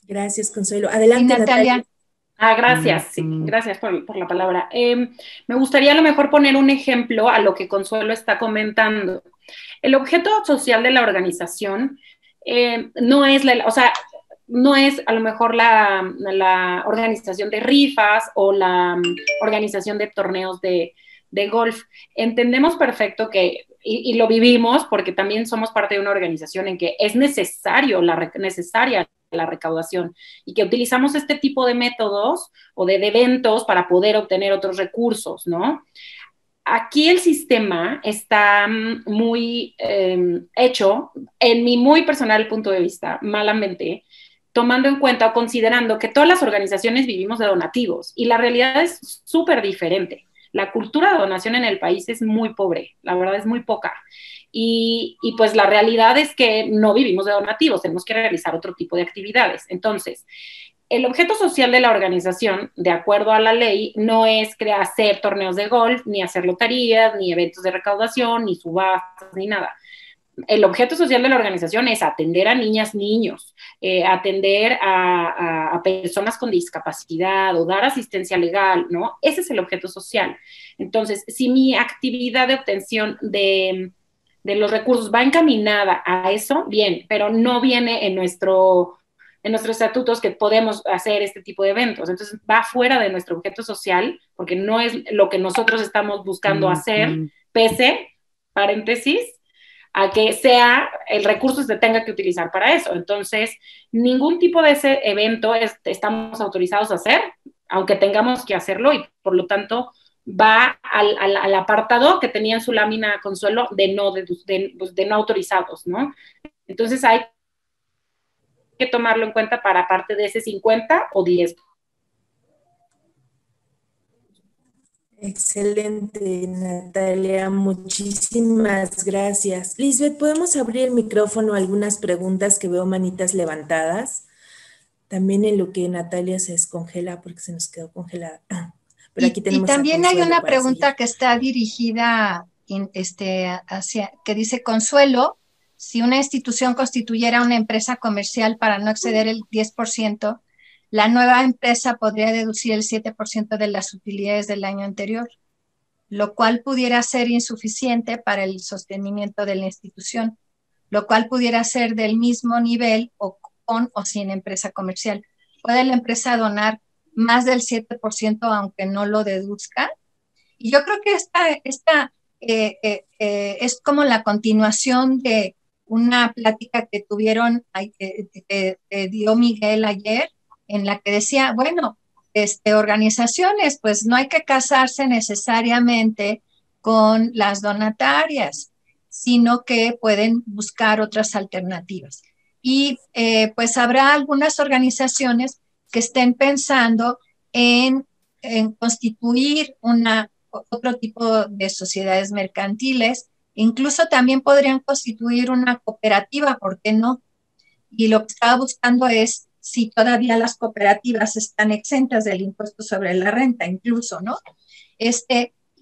Gracias, Consuelo. Adelante, y Natalia. Gracias, sí, gracias por la palabra. Me gustaría a lo mejor poner un ejemplo a lo que Consuelo está comentando. El objeto social de la organización no es no es a lo mejor la organización de rifas o la organización de torneos de golf. Entendemos perfecto que, y lo vivimos porque también somos parte de una organización en que es necesaria la recaudación y que utilizamos este tipo de métodos o de eventos para poder obtener otros recursos, ¿no? Aquí el sistema está muy hecho, en mi muy personal punto de vista, malamente, tomando en cuenta o considerando que todas las organizaciones vivimos de donativos y la realidad es súper diferente. La cultura de donación en el país es muy pobre, la verdad es muy poca. Y pues la realidad es que no vivimos de donativos, tenemos que realizar otro tipo de actividades. Entonces, el objeto social de la organización, de acuerdo a la ley, no es hacer torneos de golf, ni hacer loterías, ni eventos de recaudación, ni subastas, ni nada. El objeto social de la organización es atender a niñas, niños, atender a personas con discapacidad o dar asistencia legal, ¿no? Ese es el objeto social. Entonces, si mi actividad de obtención de los recursos va encaminada a eso, bien, pero no viene en nuestros estatutos que podemos hacer este tipo de eventos. Entonces va fuera de nuestro objeto social, porque no es lo que nosotros estamos buscando hacer, pese, paréntesis, a que sea el recurso se tenga que utilizar para eso. Entonces, ningún tipo de ese evento estamos autorizados a hacer, aunque tengamos que hacerlo, y por lo tanto va al apartado que tenía en su lámina Consuelo de no autorizados, ¿no? Entonces hay que tomarlo en cuenta para parte de ese 50 o 10. Excelente, Natalia, muchísimas gracias. Lisbeth, ¿podemos abrir el micrófono a algunas preguntas que veo manitas levantadas? También en lo que Natalia se descongela porque se nos quedó congelada. Pero aquí tenemos y también hay una pregunta seguir. que está dirigida que dice: Consuelo, si una institución constituyera una empresa comercial para no exceder el 10%, la nueva empresa podría deducir el 7% de las utilidades del año anterior, lo cual pudiera ser insuficiente para el sostenimiento de la institución, lo cual pudiera ser del mismo nivel o con o sin empresa comercial. ¿Puede la empresa donar más del 7% aunque no lo deduzca? Y yo creo que esta es como la continuación de una plática que tuvieron, que dio Miguel ayer, en la que decía, bueno, organizaciones, pues no hay que casarse necesariamente con las donatarias, sino que pueden buscar otras alternativas. Y pues habrá algunas organizaciones que estén pensando en constituir otro tipo de sociedades mercantiles, incluso también podrían constituir una cooperativa, ¿por qué no? Y lo que estaba buscando es si todavía las cooperativas están exentas del impuesto sobre la renta, incluso, ¿no?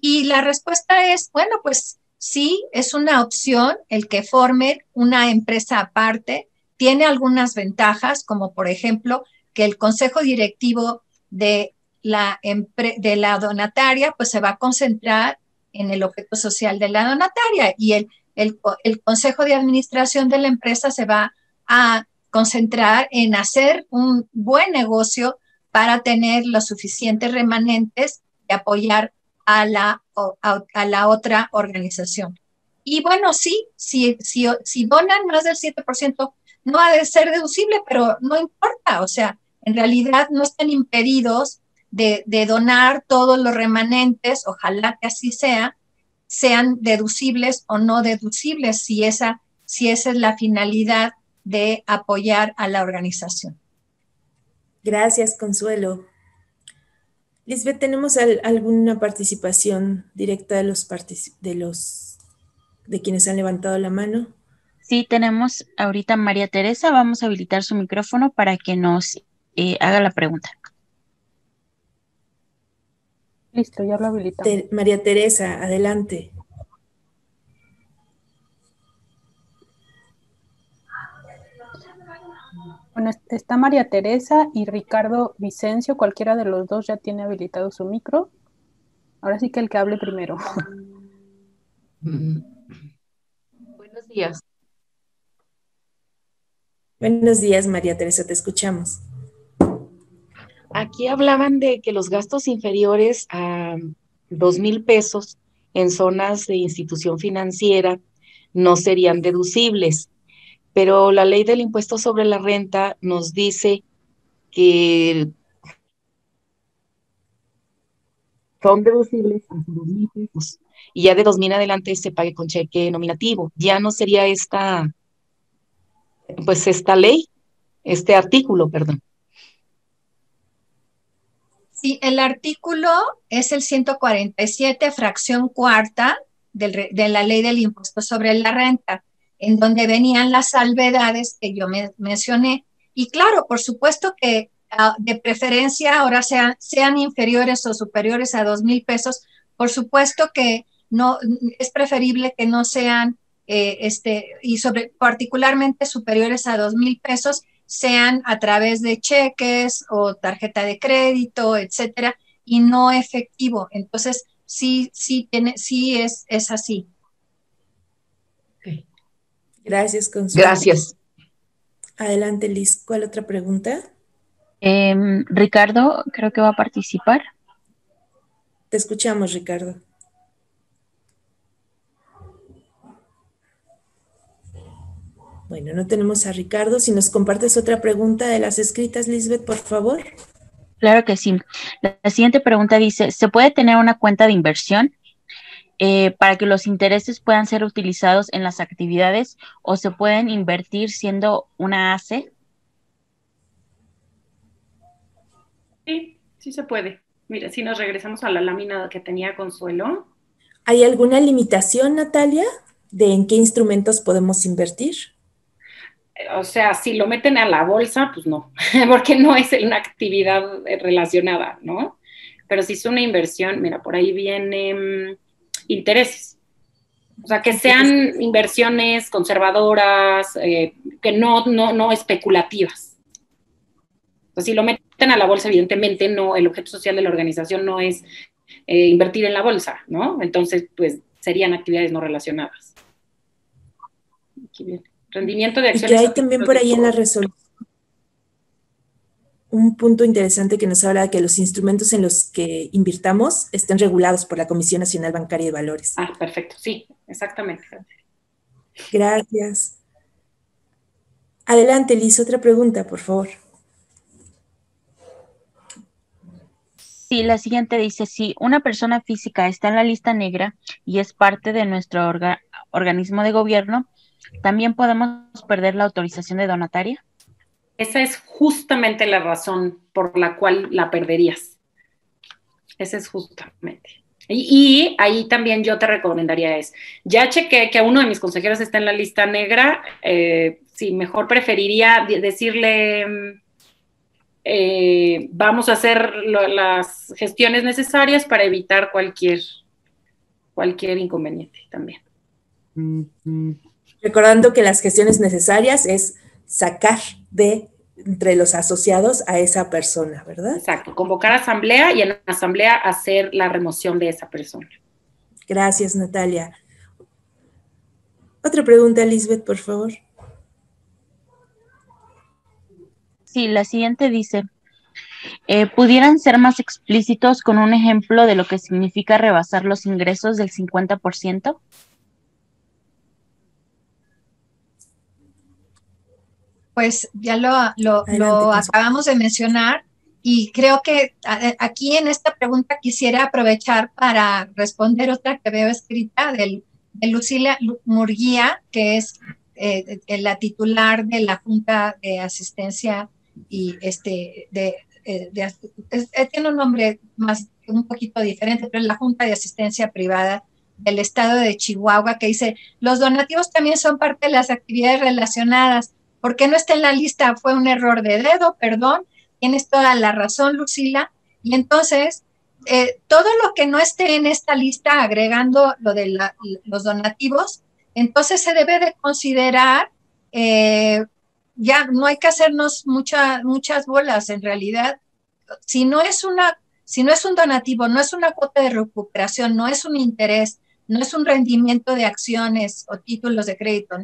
Y la respuesta es, bueno, pues sí, es una opción el que formen una empresa aparte, tiene algunas ventajas, como por ejemplo que el consejo directivo de la donataria pues se va a concentrar en el objeto social de la donataria, y el consejo de administración de la empresa se va a concentrar en hacer un buen negocio para tener los suficientes remanentes y apoyar a la otra organización. Y bueno, sí, si donan más del 7%, no ha de ser deducible, pero no importa, o sea, en realidad no están impedidos de donar todos los remanentes, ojalá que así sea, sean deducibles o no deducibles, si esa es la finalidad de apoyar a la organización. Gracias, Consuelo. Lisbeth, ¿tenemos alguna participación directa de quienes han levantado la mano? Sí, tenemos ahorita a María Teresa. Vamos a habilitar su micrófono para que nos haga la pregunta. Listo, ya lo habilitamos. María Teresa, adelante. Bueno, está María Teresa y Ricardo Vicencio, cualquiera de los dos ya tiene habilitado su micro. Ahora sí que el que hable primero. Buenos días. Buenos días, María Teresa, te escuchamos. Aquí hablaban de que los gastos inferiores a 2,000 pesos en zonas de institución financiera no serían deducibles, pero la ley del impuesto sobre la renta nos dice que son deducibles hasta 2,000 pesos y ya de 2,000 adelante se pague con cheque nominativo. Ya no sería esta ley, este artículo, perdón. Sí, el artículo es el 147, fracción cuarta de la ley del impuesto sobre la renta, en donde venían las salvedades que yo mencioné. Y claro, por supuesto que de preferencia ahora sean inferiores o superiores a 2,000 pesos, por supuesto que no es preferible que no sean, particularmente superiores a 2,000 pesos, sean a través de cheques o tarjeta de crédito, etcétera, y no efectivo. Entonces, sí es así. Gracias, Consuelo. Gracias. Adelante, Liz. ¿Cuál otra pregunta? Ricardo, creo que va a participar. Te escuchamos, Ricardo. Bueno, no tenemos a Ricardo. Si nos compartes otra pregunta de las escritas, Lisbeth, por favor. Claro que sí. La siguiente pregunta dice, ¿se puede tener una cuenta de inversión para que los intereses puedan ser utilizados en las actividades o se pueden invertir siendo una AC? Sí se puede. Mira, si nos regresamos a la lámina que tenía Consuelo. ¿Hay alguna limitación, Natalia, de en qué instrumentos podemos invertir? O sea, si lo meten a la bolsa, pues no, porque no es una actividad relacionada, ¿no? Pero si es una inversión, mira, por ahí vienen intereses. O sea, que sean inversiones conservadoras, que no especulativas. Entonces, si lo meten a la bolsa, evidentemente no, el objeto social de la organización no es invertir en la bolsa, ¿no? Entonces, pues serían actividades no relacionadas. Aquí viene. Rendimiento de acciones. Y que hay también por ahí en la resolución un punto interesante que nos habla de que los instrumentos en los que invirtamos estén regulados por la Comisión Nacional Bancaria de Valores. Ah, perfecto, sí, exactamente. Gracias. Adelante, Liz, otra pregunta, por favor. Sí, la siguiente dice, si una persona física está en la lista negra y es parte de nuestro organismo de gobierno, ¿también podemos perder la autorización de donataria? Esa es justamente la razón por la cual la perderías. Esa es justamente. Y ahí también yo te recomendaría ya chequé que uno de mis consejeros está en la lista negra, sí, mejor preferiría decirle, vamos a hacer las gestiones necesarias para evitar cualquier inconveniente también. Recordando que las gestiones necesarias es sacar entre los asociados a esa persona, ¿verdad? Exacto, convocar asamblea y en la asamblea hacer la remoción de esa persona. Gracias, Natalia. Otra pregunta, Lisbeth, por favor. Sí, la siguiente dice, ¿pudieran ser más explícitos con un ejemplo de lo que significa rebasar los ingresos del 50%? Pues ya lo Adelante, Consuelo. acabamos de mencionar y creo que aquí en esta pregunta quisiera aprovechar para responder otra que veo escrita de Lucila Murguía, que es la titular de la Junta de Asistencia y tiene un nombre más un poquito diferente, pero es la Junta de Asistencia Privada del Estado de Chihuahua, que dice, los donativos también son parte de las actividades relacionadas. ¿Por qué no está en la lista? Fue un error de dedo, perdón. Tienes toda la razón, Lucila. Y entonces, todo lo que no esté en esta lista, agregando lo de los donativos, entonces se debe de considerar, ya no hay que hacernos muchas bolas en realidad. Si no es un donativo, no es una cuota de recuperación, no es un interés, no es un rendimiento de acciones o títulos de crédito,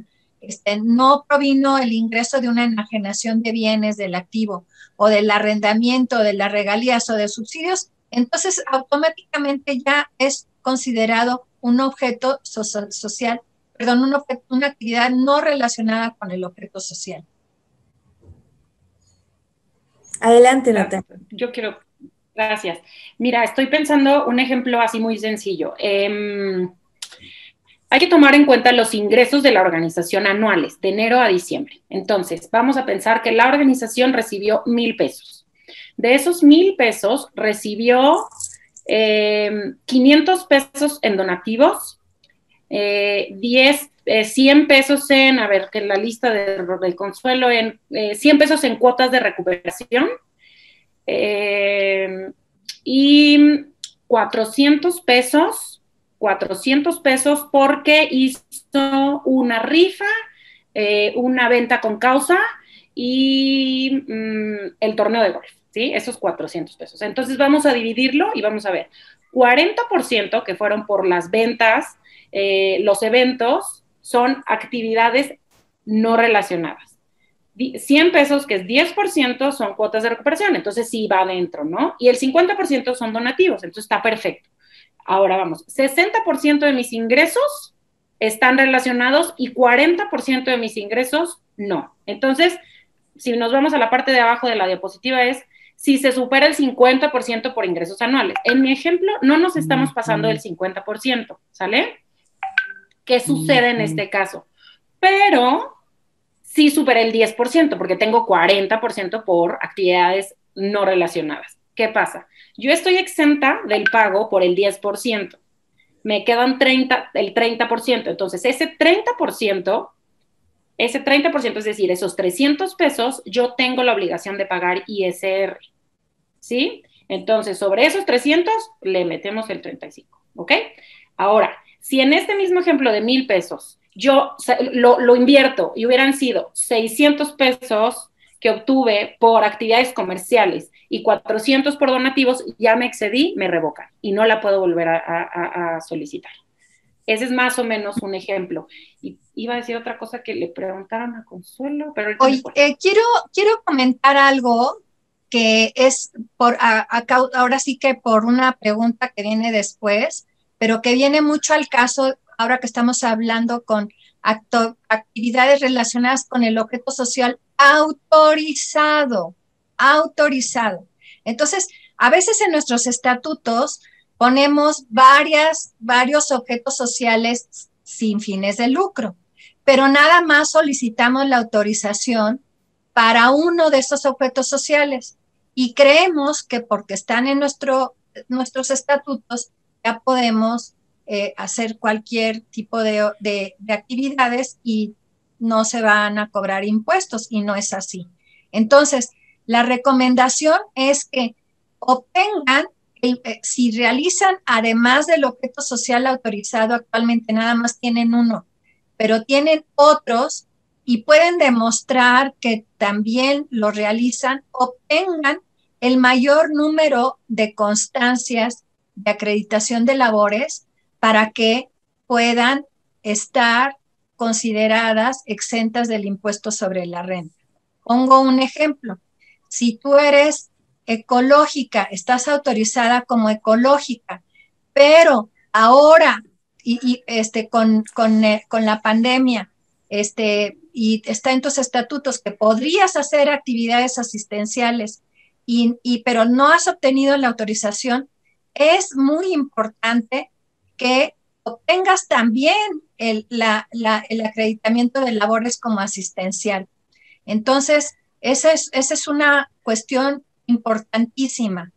no provino el ingreso de una enajenación de bienes del activo o del arrendamiento, de las regalías o de subsidios, entonces automáticamente ya es considerado un objeto social, perdón, una actividad no relacionada con el objeto social. Adelante, Natalia. Yo quiero, gracias. Mira, estoy pensando un ejemplo así muy sencillo. Hay que tomar en cuenta los ingresos de la organización anuales, de enero a diciembre. Entonces, vamos a pensar que la organización recibió 1,000 pesos. De esos 1,000 pesos, recibió 500 pesos en donativos, 100 pesos en, a ver, que la lista del Consuelo, 100 pesos en cuotas de recuperación, y 400 pesos porque hizo una rifa, una venta con causa y el torneo de golf, ¿sí? Esos 400 pesos. Entonces vamos a dividirlo y vamos a ver. 40% que fueron por las ventas, los eventos, son actividades no relacionadas. 100 pesos, que es 10%, son cuotas de recuperación, entonces sí va adentro, ¿no? Y el 50% son donativos, entonces está perfecto. Ahora vamos, 60% de mis ingresos están relacionados y 40% de mis ingresos no. Entonces, si nos vamos a la parte de abajo de la diapositiva es si se supera el 50% por ingresos anuales. En mi ejemplo, no nos estamos pasando del 50%, ¿sale? ¿Qué sucede en este caso? Pero sí superé el 10%, porque tengo 40% por actividades no relacionadas. ¿Qué pasa? Yo estoy exenta del pago por el 10%. Me quedan el 30%. Entonces, ese 30%, es decir, esos 300 pesos, yo tengo la obligación de pagar ISR. ¿Sí? Entonces, sobre esos 300, le metemos el 35. ¿Ok? Ahora, si en este mismo ejemplo de 1,000 pesos, yo lo invierto y hubieran sido 600 pesos que obtuve por actividades comerciales y 400 por donativos, ya me excedí, me revocan y no la puedo volver a solicitar. Ese es más o menos un ejemplo. Y iba a decir otra cosa que le preguntaron a Consuelo, pero ahorita Oye, quiero comentar algo que es ahora sí que por una pregunta que viene después, pero que viene mucho al caso ahora que estamos hablando con actividades relacionadas con el objeto social autorizado. Entonces, a veces en nuestros estatutos ponemos varios objetos sociales sin fines de lucro, pero nada más solicitamos la autorización para uno de esos objetos sociales y creemos que porque están en nuestros estatutos ya podemos hacer cualquier tipo de actividades y no se van a cobrar impuestos, y no es así. Entonces, la recomendación es que obtengan, si realizan, además del objeto social autorizado, actualmente nada más tienen uno, pero tienen otros y pueden demostrar que también lo realizan, obtengan el mayor número de constancias de acreditación de labores para que puedan estar consideradas exentas del impuesto sobre la renta. Pongo un ejemplo. si tú eres ecológica, estás autorizada como ecológica, pero ahora, con la pandemia, y está en tus estatutos que podrías hacer actividades asistenciales, pero no has obtenido la autorización, es muy importante que obtengas también el acreditamiento de labores como asistencial. Entonces, esa es una cuestión importantísima.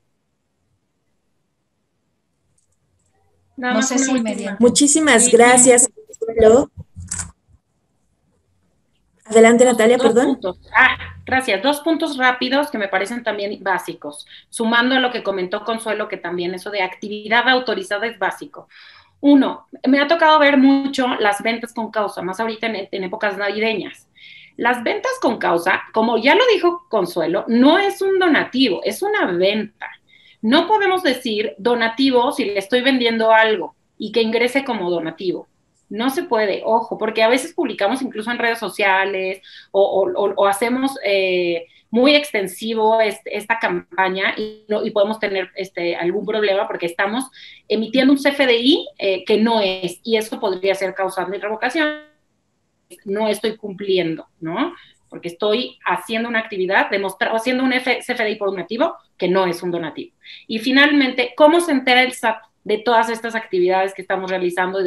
No sé si me dio. Muchísimas gracias, Consuelo. Adelante, Natalia, perdón. Gracias. 2 puntos rápidos que me parecen también básicos, sumando a lo que comentó Consuelo, que también eso de actividad autorizada es básico. 1, me ha tocado ver mucho las ventas con causa, más ahorita en épocas navideñas. Las ventas con causa, como ya lo dijo Consuelo, no es un donativo, es una venta. No podemos decir donativo si le estoy vendiendo algo y que ingrese como donativo. No se puede, ojo, porque a veces publicamos incluso en redes sociales o hacemos muy extensivo esta campaña y podemos tener algún problema porque estamos emitiendo un CFDI que no es, y eso podría ser causal de revocación. No estoy cumpliendo, ¿no? Porque estoy haciendo una actividad, haciendo un CFDI por un donativo que no es un donativo. Y finalmente, ¿cómo se entera el SAT de todas estas actividades que estamos realizando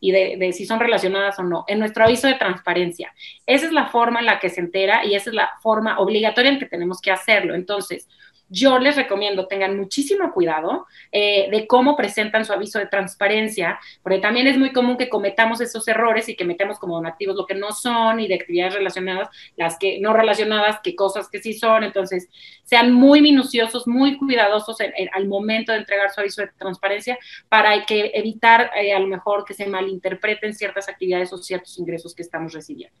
y de si son relacionadas o no? En nuestro aviso de transparencia. Esa es la forma en la que se entera y esa es la forma obligatoria en que tenemos que hacerlo. Entonces, yo les recomiendo tengan muchísimo cuidado de cómo presentan su aviso de transparencia, porque también es muy común que cometamos esos errores y que metemos como donativos lo que no son y de actividades relacionadas, las que no relacionadas, que cosas que sí son. Entonces, sean muy minuciosos, muy cuidadosos al momento de entregar su aviso de transparencia para evitar a lo mejor que se malinterpreten ciertas actividades o ciertos ingresos que estamos recibiendo.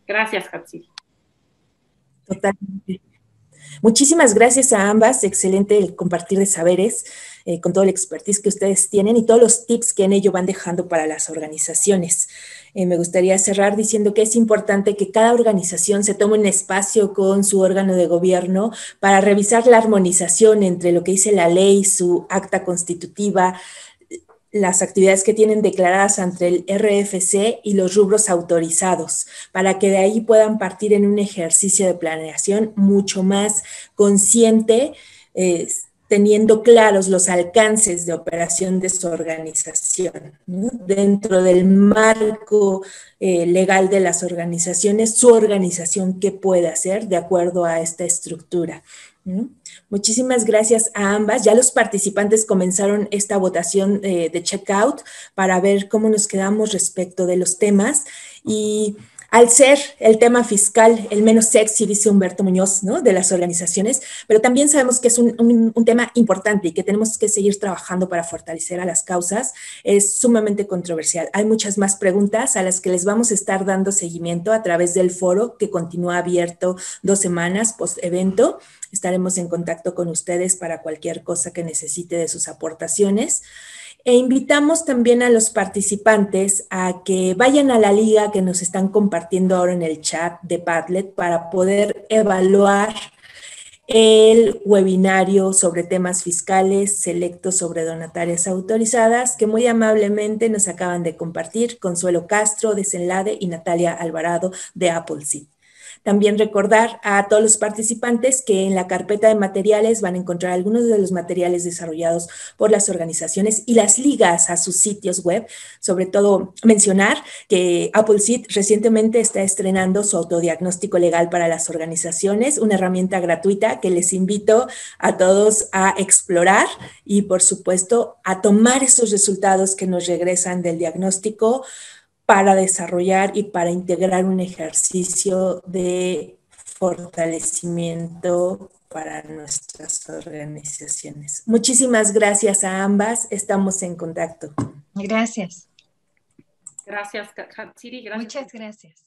Gracias, Hatsiri. Totalmente. Muchísimas gracias a ambas, excelente el compartir de saberes con todo el expertise que ustedes tienen y todos los tips que en ello van dejando para las organizaciones. Me gustaría cerrar diciendo que es importante que cada organización se tome un espacio con su órgano de gobierno para revisar la armonización entre lo que dice la ley, su acta constitutiva, las actividades que tienen declaradas ante el RFC y los rubros autorizados, para que de ahí puedan partir en un ejercicio de planeación mucho más consciente, teniendo claros los alcances de operación de su organización, ¿no? Dentro del marco legal de las organizaciones, su organización qué puede hacer de acuerdo a esta estructura, ¿no? Muchísimas gracias a ambas. Ya los participantes comenzaron esta votación de checkout para ver cómo nos quedamos respecto de los temas. Y al ser el tema fiscal el menos sexy, dice Humberto Muñoz, ¿no?, de las organizaciones, pero también sabemos que es un tema importante y que tenemos que seguir trabajando para fortalecer a las causas. Es sumamente controversial. Hay muchas más preguntas a las que les vamos a estar dando seguimiento a través del foro que continúa abierto 2 semanas post evento. Estaremos en contacto con ustedes para cualquier cosa que necesite de sus aportaciones. E invitamos también a los participantes a que vayan a la liga que nos están compartiendo ahora en el chat de Padlet para poder evaluar el webinario sobre temas fiscales selectos sobre donatarias autorizadas que muy amablemente nos acaban de compartir Consuelo Castro de Cenlade y Natalia Alvarado de Appleseed. También recordar a todos los participantes que en la carpeta de materiales van a encontrar algunos de los materiales desarrollados por las organizaciones y las ligas a sus sitios web. Sobre todo mencionar que Appleseed recientemente está estrenando su autodiagnóstico legal para las organizaciones, una herramienta gratuita que les invito a todos a explorar y, por supuesto, a tomar esos resultados que nos regresan del diagnóstico para desarrollar y para integrar un ejercicio de fortalecimiento para nuestras organizaciones. Muchísimas gracias a ambas, estamos en contacto. Gracias. Gracias, Hatsiri. Muchas gracias.